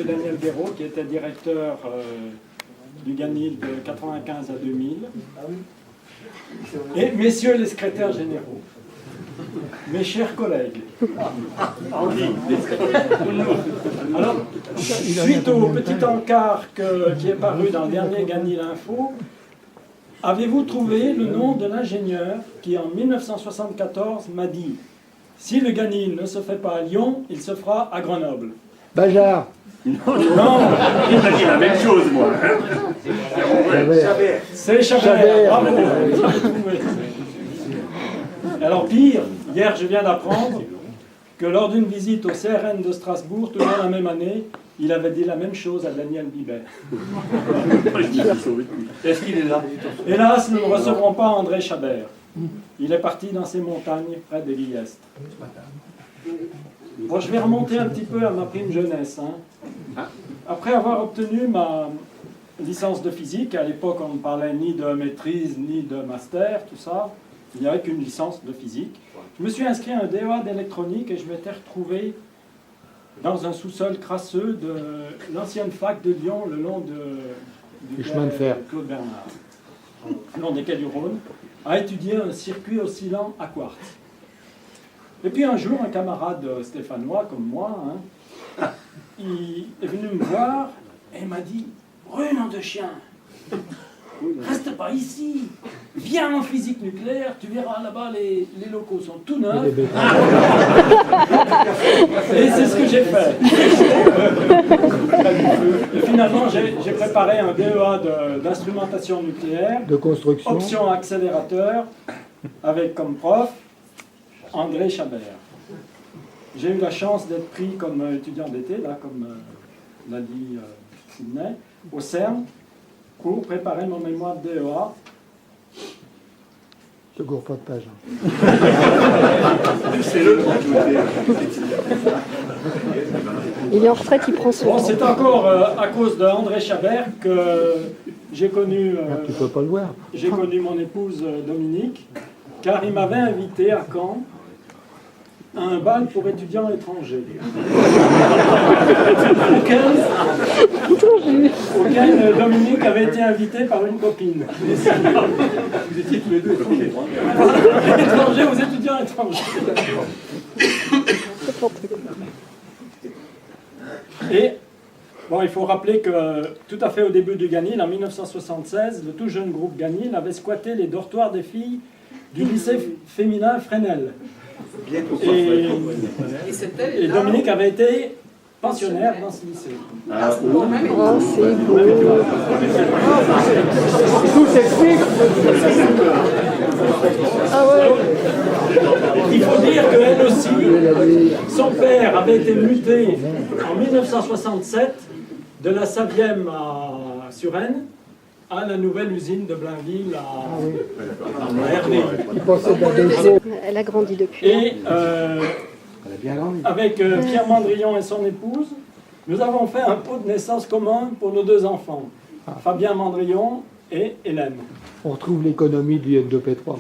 Daniel Guéraud, qui était directeur du GANIL de 95 à 2000. Et messieurs les secrétaires généraux, mes chers collègues, alors, suite au petit encart qui est paru dans le dernier GANIL Info, avez-vous trouvé le nom de l'ingénieur qui en 1974 m'a dit « Si le GANIL ne se fait pas à Lyon, il se fera à Grenoble ». Bajard. Non, il m'a dit la même chose, moi. C'est Chabert. Bravo. Alors pire, hier je viens d'apprendre que lors d'une visite au CRN de Strasbourg, toujours la même année, il avait dit la même chose à Daniel Bibet. Est-ce qu'il est là? Hélas, nous ne recevrons pas André Chabert. Il est parti dans ces montagnes près de Lieste. Bon, je vais remonter un petit peu à ma prime jeunesse. Après avoir obtenu ma licence de physique, à l'époque on ne parlait ni de maîtrise ni de master, tout ça, il n'y avait qu'une licence de physique. Je me suis inscrit à un DEA d'électronique et je m'étais retrouvé dans un sous-sol crasseux de l'ancienne fac de Lyon, le long du chemin de fer Claude Bernard, le long des quais du Rhône, à étudier un circuit oscillant à quartz. Et puis un jour, un camarade stéphanois comme moi, il est venu me voir et il m'a dit « Nom de chien, reste pas ici, viens en physique nucléaire, tu verras là-bas, les locaux sont tout neufs. » Et c'est ce que j'ai fait. Et finalement, j'ai préparé un DEA d'instrumentation nucléaire, de construction, option accélérateur, avec comme prof André Chabert. J'ai eu la chance d'être pris comme étudiant d'été, là, comme l'a dit Sidney, au CERN, pour préparer mon mémoire de DEA. Je ne gourre pas de page. C'est le Il est en retraite, il prend son Bon, temps. c'est encore à cause d'André Chabert que j'ai connu, Tu peux pas le voir. j'ai connu mon épouse Dominique, car il m'avait invité à Caen à un bal pour étudiants étrangers. auquel Dominique avait été invité par une copine. Vous étiez tous les deux étrangers. Étrangers aux étudiants étrangers. Et bon, il faut rappeler que tout à fait au début du GANIL, en 1976, le tout jeune groupe GANIL avait squatté les dortoirs des filles du lycée féminin Fresnel. Et Dominique avait été pensionnaire dans ce lycée. Oh, c'est beau. Tout s'explique. Ah ouais. Il faut dire qu'elle aussi, son père avait été muté en 1967 de la 7e à Suresnes à la nouvelle usine de Blainville à Hervé. Elle a grandi depuis. Et Elle a bien grandi. avec Pierre Mandrillon et son épouse, nous avons fait un pot de naissance commun pour nos deux enfants, Fabien Mandrillon et Hélène. On retrouve l'économie du N2P3. Quoi.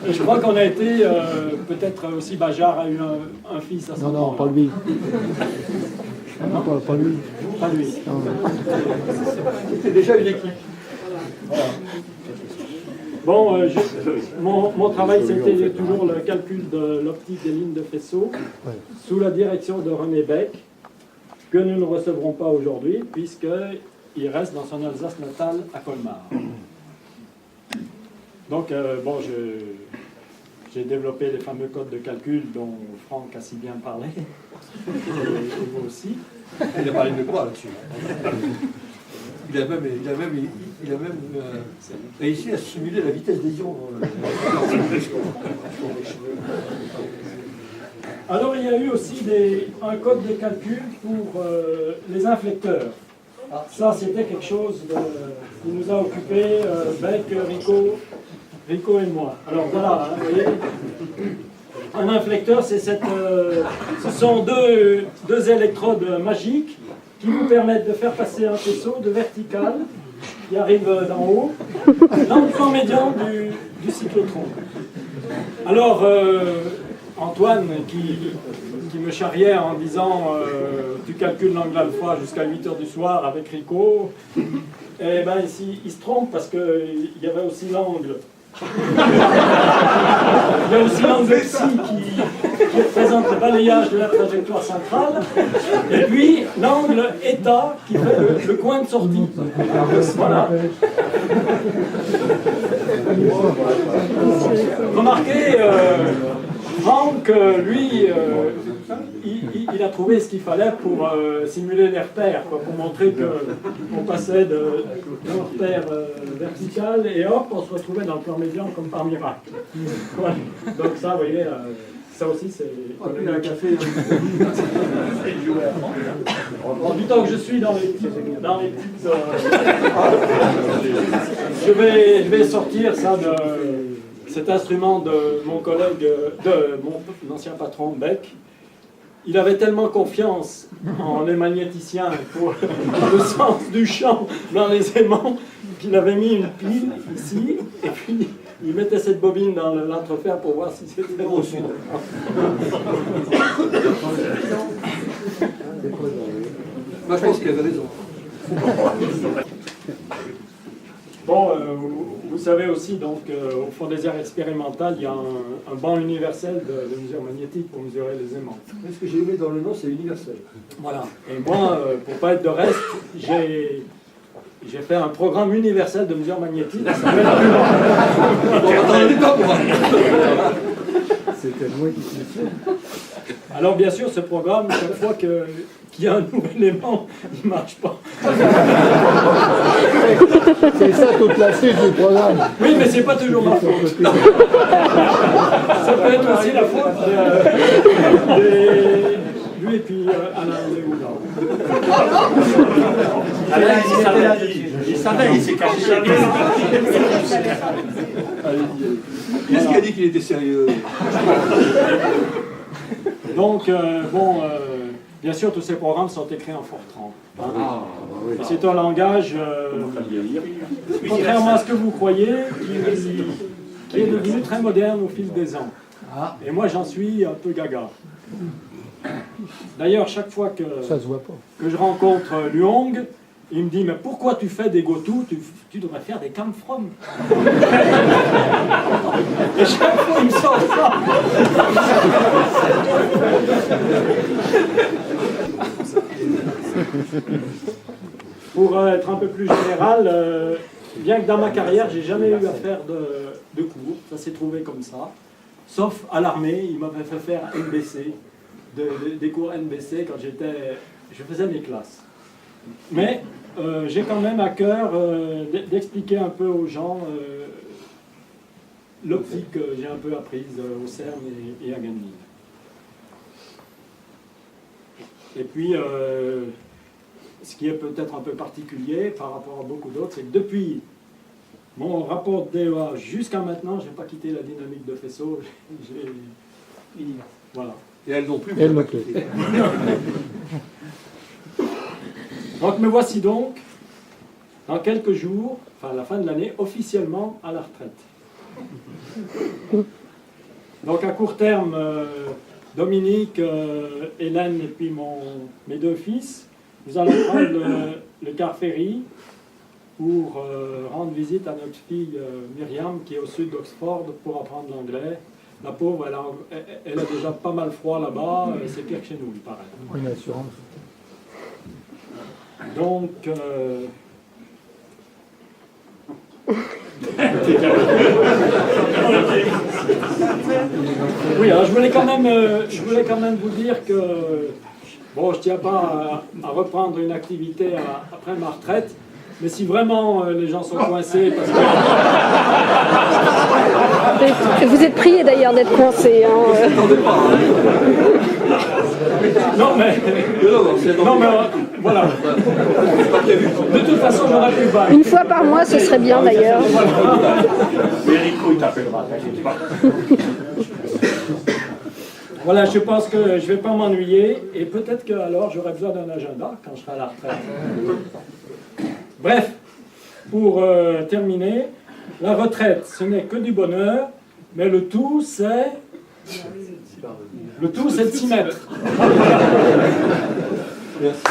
Et je crois qu'on a été, peut-être aussi Bajard a eu un fils à ce Non, moment. non, pas lui. Non, pas lui. Pas lui. Non. C'était déjà une équipe. Voilà. Bon, mon travail, c'était toujours le calcul de l'optique des lignes de faisceau, sous la direction de René Beck, que nous ne recevrons pas aujourd'hui, puisqu'il reste dans son Alsace natale à Colmar. Donc, bon, j'ai développé les fameux codes de calcul dont Franck a si bien parlé, et vous aussi. Il a parlé de quoi là-dessus? Il a même réussi à simuler la vitesse des ions. Alors, il y a eu aussi un code de calcul pour les inflecteurs. Ça, c'était quelque chose qui nous a occupé, Beck, Rico et moi. Alors voilà, vous voyez, un inflecteur, ce sont deux électrodes magiques qui vous permettent de faire passer un faisceau de vertical qui arrive d'en haut dans le plan médian du cyclotron. Alors, Antoine, qui qui me charriait en disant tu calcules l'angle alpha jusqu'à 8 heures du soir avec Rico, eh bien ici il se trompe parce qu'il y avait aussi l'angle. Il y a aussi l'angle psi qui représente le balayage de la trajectoire centrale, et puis l'angle état qui fait le coin de sortie. Voilà. Remarquez, Franck, lui, il a trouvé ce qu'il fallait pour simuler les repères, quoi, pour montrer qu'on passait d'un repère vertical et hop, on se retrouvait dans le plan médian comme par miracle. Voilà. Donc ça, vous voyez, ça aussi c'est... Un café. Du temps que je suis dans les petites... je vais sortir ça de cet instrument de mon collègue, de mon ancien patron Beck. Il avait tellement confiance en les magnéticiens pour le sens du champ dans les aimants qu'il avait mis une pile ici et puis il mettait cette bobine dans l'entrefer pour voir si c'était reçu. Moi, je pense qu'il avait raison. Bon, vous savez aussi, donc, au fond des aires expérimentales, il y a un banc universel de mesure magnétique pour mesurer les aimants. Ce que j'ai aimé dans le nom, c'est universel. Voilà. Et moi, pour ne pas être de reste, j'ai fait un programme universel de mesure magnétique. C'était moi qui suis sûr. Alors, bien sûr, ce programme, chaque fois qu'il y a un nouvel élément, il ne marche pas. C'est ça toute la suite du programme. Oui, mais c'est pas toujours ma faute. Ça peut être aussi la faute de lui et puis Alain Léoudard. Alain, il savait, il s'est caché. Qu'est-ce qui a dit qu'il était sérieux? Donc, bien sûr, tous ces programmes sont écrits en Fortran. Hein. C'est un langage, contrairement à ce que vous croyez, qui est devenu très moderne au fil des ans. Et moi, j'en suis un peu gaga. D'ailleurs, chaque fois que je rencontre Luong, il me dit, mais pourquoi tu fais des gotou, tu devrais faire des camfrom. Et chaque fois, il me sort ça. Pour être un peu plus général, bien que dans ma carrière, j'ai jamais eu à faire de cours, ça s'est trouvé comme ça. Sauf à l'armée, il m'avait fait faire NBC, des cours NBC quand je faisais mes classes. Mais j'ai quand même à cœur d'expliquer un peu aux gens l'optique que j'ai un peu apprise au CERN et à Genling. Et puis, ce qui est peut-être un peu particulier par rapport à beaucoup d'autres, c'est que depuis mon rapport de DEA jusqu'à maintenant, je n'ai pas quitté la dynamique de faisceau. Voilà. Et elles non plus. Elle non plus. Donc me voici donc, dans quelques jours, enfin à la fin de l'année, officiellement à la retraite. Donc à court terme, Dominique, Hélène et puis mes deux fils, nous allons prendre le car ferry pour rendre visite à notre fille Myriam qui est au sud d'Oxford pour apprendre l'anglais. La pauvre, elle a déjà pas mal froid là-bas, c'est pire que chez nous, il paraît. Une assurance. Donc, oui, alors je voulais quand même vous dire que, bon, je ne tiens pas à reprendre une activité après ma retraite, mais si vraiment les gens sont coincés parce que... Vous êtes prié d'ailleurs d'être coincé. Hein. Non mais voilà. De toute façon, j'aurais pu battre. Une fois par mois, ce serait bien d'ailleurs. Mais Rico, il t'appellera, t'inquiète pas. Voilà, je pense que je ne vais pas m'ennuyer et peut-être que alors j'aurai besoin d'un agenda quand je serai à la retraite. Bref, pour terminer, la retraite, ce n'est que du bonheur, mais le tout, c'est Le tout, c'est de s'y mettre. Merci.